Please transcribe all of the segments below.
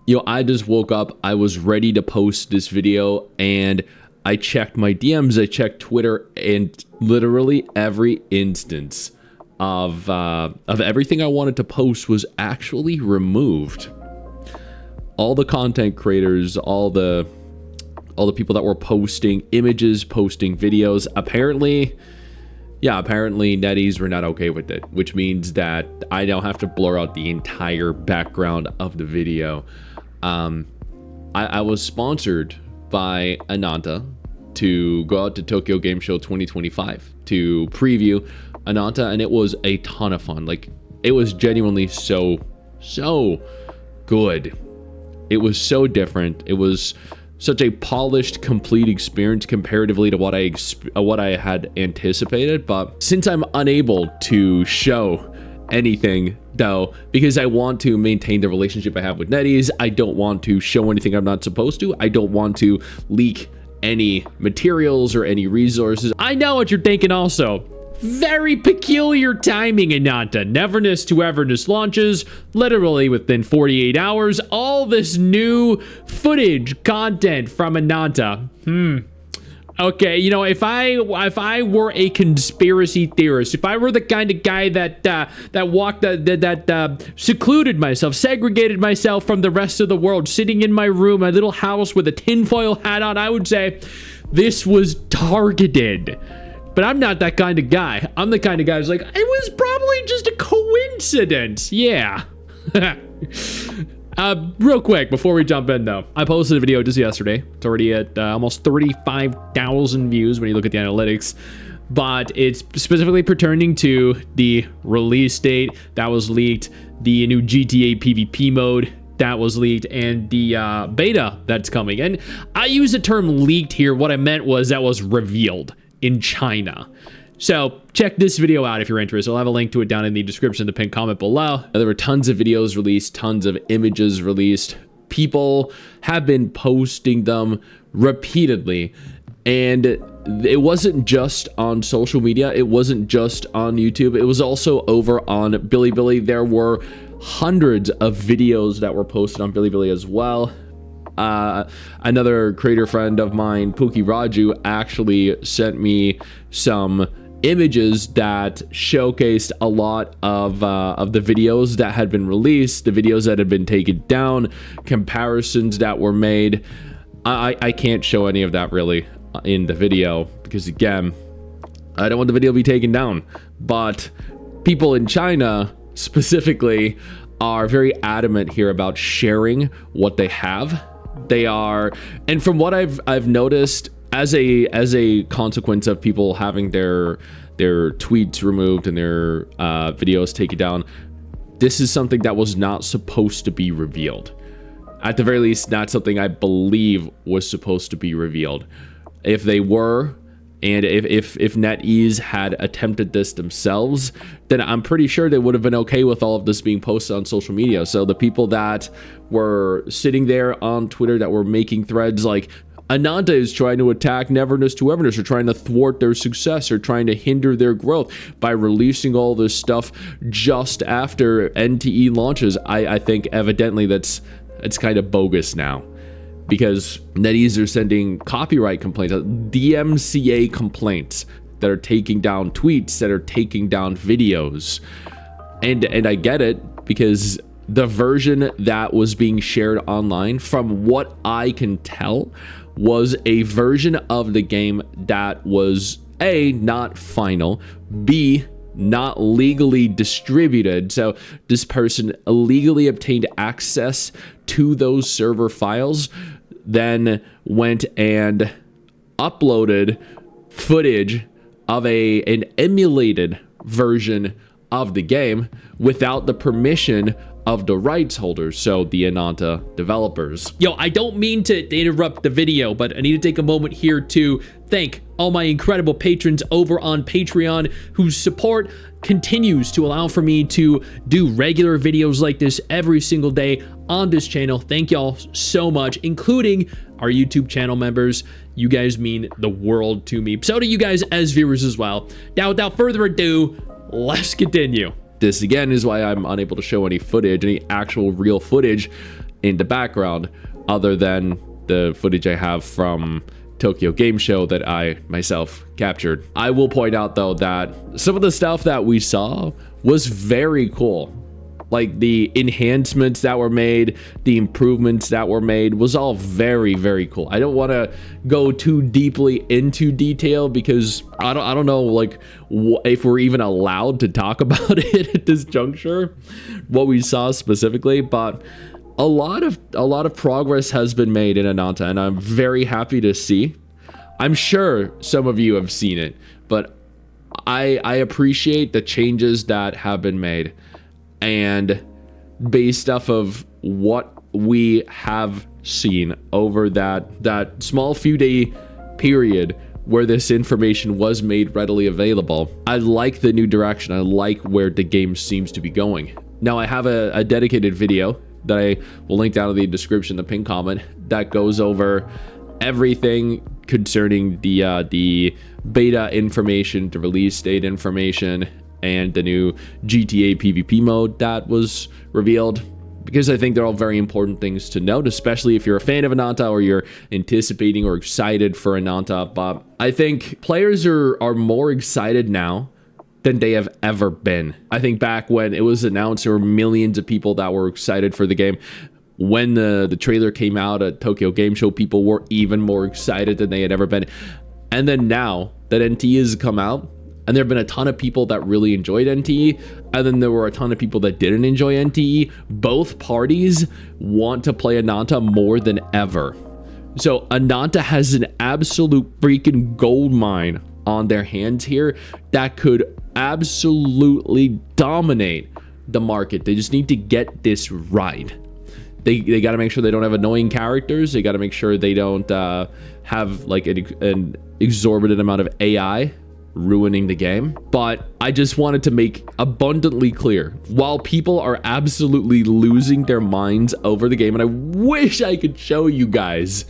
I just woke up, I was ready to post this video, and I checked my DMs, I checked Twitter, and literally every instance of everything I wanted to post was actually removed. All the content creators, all the people that were posting images, posting videos, apparently NetEase were not okay with it, which means that I don't have to blur out the entire background of the video. I was sponsored by Ananta to go out to Tokyo Game Show 2025 to preview Ananta, and it was a ton of fun. Like, it was genuinely so good. It was so different. It was such a polished, complete experience comparatively to what I had anticipated. But since I'm unable to show anything, though, because I want to maintain the relationship I have with NetEase, I don't want to show anything I'm not supposed to. I don't want to leak any materials or any resources. I know what you're thinking also. Very peculiar timing, Ananta. Neverness to Everness launches literally within 48 hours. All this new footage, content from Ananta. Okay, if I were a conspiracy theorist, if I were the kind of guy that secluded myself, segregated myself from the rest of the world, sitting in my room, my little house with a tinfoil hat on, I would say this was targeted. But I'm not that kind of guy. I'm the kind of guy who's like, it was probably just a coincidence. Yeah. Real quick, before we jump in, though, I posted a video just yesterday. It's already at almost 35,000 views when you look at the analytics. But it's specifically pertaining to the release date that was leaked, the new GTA PvP mode that was leaked, and the beta that's coming. And I use the term leaked here. What I meant was that was revealed in China. So check this video out if you're interested. I'll have a link to it down in the description in the pinned comment below. There were tons of videos released, tons of images released. People have been posting them repeatedly. And it wasn't just on social media. It wasn't just on YouTube. It was also over on Bilibili. There were hundreds of videos that were posted on Bilibili as well. Another creator friend of mine, Pookie Raju, actually sent me some images that showcased a lot of the videos that had been released, the videos that had been taken down, comparisons that were made. I can't show any of that really in the video because, again, I don't want the video to be taken down. But people in China specifically are very adamant here about sharing what they have. They are, and from what I've noticed, as a consequence of people having their tweets removed and their videos taken down, this is something that was not supposed to be revealed. At the very least, not something I believe was supposed to be revealed. If they were, and if NetEase had attempted this themselves, then I'm pretty sure they would have been okay with all of this being posted on social media. So the people that were sitting there on Twitter that were making threads like, Ananta is trying to attack Neverness to Everness, or trying to thwart their success, or trying to hinder their growth by releasing all this stuff just after NTE launches, I think evidently it's kind of bogus now. Because NetEase are sending copyright complaints, DMCA complaints that are taking down tweets, that are taking down videos. And I get it, because the version that was being shared online, from what I can tell, was a version of the game that was A, not final, B, not legally distributed. So this person illegally obtained access to those server files, then went and uploaded footage of an emulated version of the game without the permission of the rights holders, so the Ananta developers. Yo, I don't mean to interrupt the video, but I need to take a moment here to thank all my incredible patrons over on Patreon whose support continues to allow for me to do regular videos like this every single day on this channel. Thank y'all so much, including our YouTube channel members. You guys mean the world to me. So do you guys as viewers as well. Now, without further ado, let's continue. This again is why I'm unable to show any footage, any actual real footage in the background other than the footage I have from Tokyo Game Show that I myself captured. I will point out though that some of the stuff that we saw was very cool. Like the enhancements that were made, the improvements that were made was all very, very cool. I don't want to go too deeply into detail because I don't know like if we're even allowed to talk about it at this juncture, what we saw specifically, but a lot of progress has been made in Ananta, and I'm very happy to see. I'm sure some of you have seen it, but I appreciate the changes that have been made. And based off of what we have seen over that small few day period where this information was made readily available, I like the new direction. I like where the game seems to be going. Now I have a dedicated video that I will link down in the description, the pinned comment, that goes over everything concerning the beta information, the release date information, and the new GTA PvP mode that was revealed, because I think they're all very important things to note, especially if you're a fan of Ananta or you're anticipating or excited for Ananta. But I think players are more excited now than they have ever been. I think back when it was announced, there were millions of people that were excited for the game. When the trailer came out at Tokyo Game Show, people were even more excited than they had ever been. And then now that NTE has come out, and there have been a ton of people that really enjoyed NTE, and then there were a ton of people that didn't enjoy NTE. Both parties want to play Ananta more than ever. So Ananta has an absolute freaking gold mine on their hands here that could absolutely dominate the market. They just need to get this right. They got to make sure they don't have annoying characters. They got to make sure they don't have like an exorbitant amount of AI ruining the game. But I just wanted to make abundantly clear, while people are absolutely losing their minds over the game, and I wish I could show you guys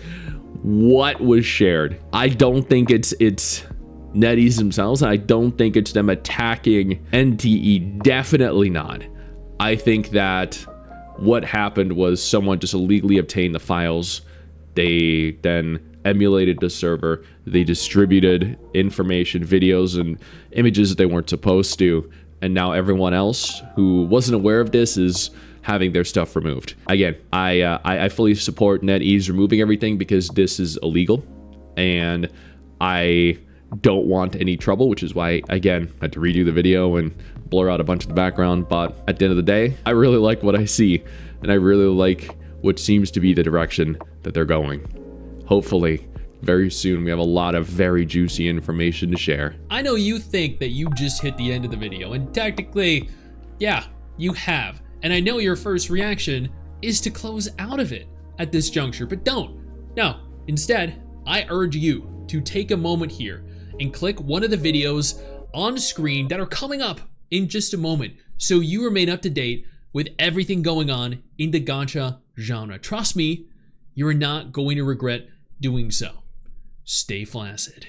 what was shared, I don't think it's NetEase themselves, and I don't think it's them attacking NTE. Definitely not. I think that what happened was someone just illegally obtained the files. They then emulated the server. They distributed information, videos, and images that they weren't supposed to. And now everyone else who wasn't aware of this is having their stuff removed. Again, I fully support NetEase removing everything because this is illegal. And I don't want any trouble, which is why, again, I had to redo the video and blur out a bunch of the background. But at the end of the day, I really like what I see, and I really like what seems to be the direction that they're going. Hopefully, very soon we have a lot of very juicy information to share. I know you think that you just hit the end of the video, and technically, yeah, you have. And I know your first reaction is to close out of it at this juncture, but don't. No, instead, I urge you to take a moment here and click one of the videos on screen that are coming up in just a moment, so you remain up to date with everything going on in the gacha genre. Trust me, you're not going to regret doing so. Stay flaccid.